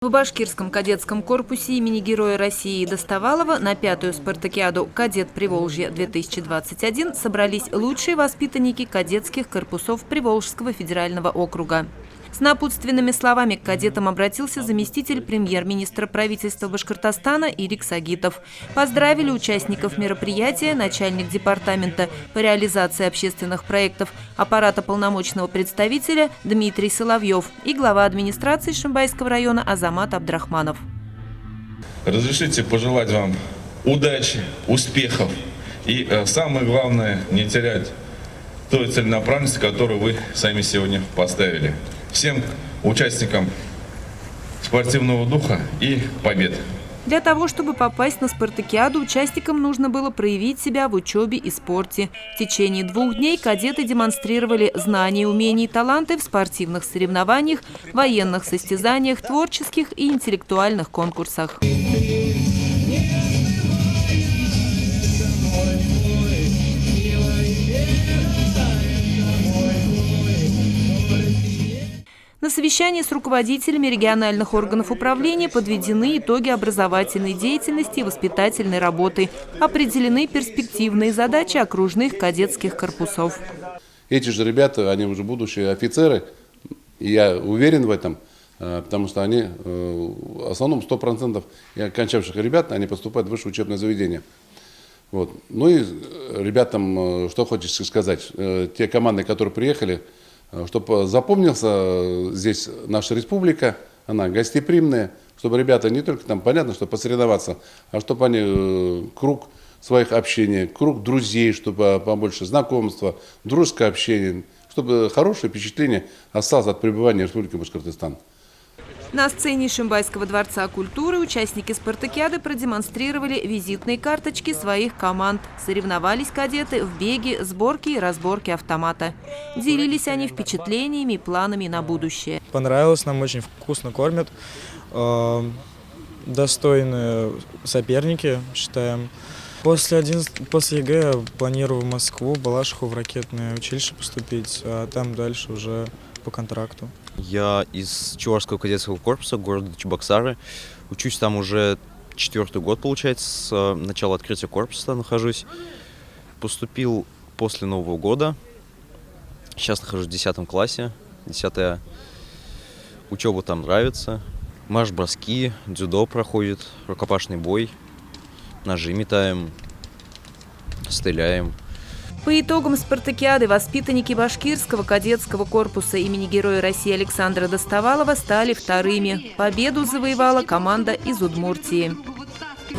В башкирском кадетском корпусе имени Героя России Достовалова на 5-ю спартакиаду «Кадет Приволжья-2021» собрались лучшие воспитанники кадетских корпусов Приволжского федерального округа. С напутственными словами к кадетам обратился заместитель премьер-министра правительства Башкортостана Ирик Сагитов. Поздравили участников мероприятия начальник департамента по реализации общественных проектов аппарата полномочного представителя Дмитрий Соловьев и глава администрации Шимбайского района Азамат Абдрахманов. Разрешите пожелать вам удачи, успехов и, самое главное, не терять той целенаправленности, которую вы сами сегодня поставили. Всем участникам спортивного духа и побед! Для того, чтобы попасть на спартакиаду, участникам нужно было проявить себя в учебе и спорте. В течение 2 дней кадеты демонстрировали знания, умения и таланты в спортивных соревнованиях, военных состязаниях, творческих и интеллектуальных конкурсах. На совещании с руководителями региональных органов управления подведены итоги образовательной деятельности и воспитательной работы. Определены перспективные задачи окружных кадетских корпусов. Эти же ребята, они уже будущие офицеры, и я уверен в этом, потому что они, в основном 100% окончавших ребят, они поступают в высшее учебное заведение. Вот. Ну и ребятам, что хочется сказать, те команды, которые приехали, чтобы запомнился здесь наша республика, она гостеприимная, чтобы ребята не только там, понятно, что посоревноваться, а чтобы они круг своих общений, круг друзей, чтобы побольше знакомства, дружеское общение, чтобы хорошее впечатление осталось от пребывания в Республике Башкортостан. На сцене Шимбайского дворца культуры участники спартакиады продемонстрировали визитные карточки своих команд. Соревновались кадеты в беге, сборке и разборке автомата. Делились они впечатлениями и планами на будущее. Понравилось, нам очень вкусно кормят. Достойные соперники, считаем. После ЕГЭ я планирую в Москву, Балашиху, в ракетное училище поступить, а там дальше уже по контракту. Я из Чувашского кадетского корпуса города Чебоксары. Учусь там уже 4-й год, получается, с начала открытия корпуса нахожусь. Поступил после Нового года. Сейчас нахожусь в 10 классе. 10-я учеба там нравится. Марш-броски, дзюдо проходит, рукопашный бой. Ножи метаем, стреляем. По итогам спартакиады воспитанники башкирского кадетского корпуса имени Героя России Александра Достовалова стали вторыми. Победу завоевала команда из Удмуртии.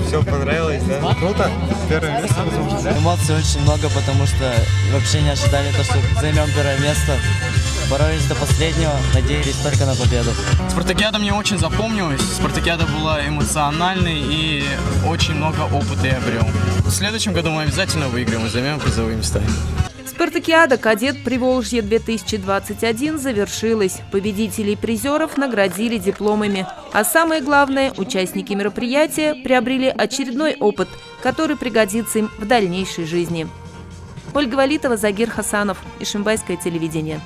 Все понравилось, да? Круто. Первое место, потому что... Эмоций очень много, потому что вообще не ожидали то, что займем первое место. Боролись до последнего, надеялись только на победу. Спартакиада мне очень запомнилась. Спартакиада была эмоциональной и очень много опыта я обрел. В следующем году мы обязательно выиграем и займем призовые места. Спартакиада «Кадет Приволжья-2021» завершилась. Победителей и призеров наградили дипломами. А самое главное, участники мероприятия приобрели очередной опыт, который пригодится им в дальнейшей жизни. Ольга Валитова, Загир Хасанов, Ишимбайское телевидение.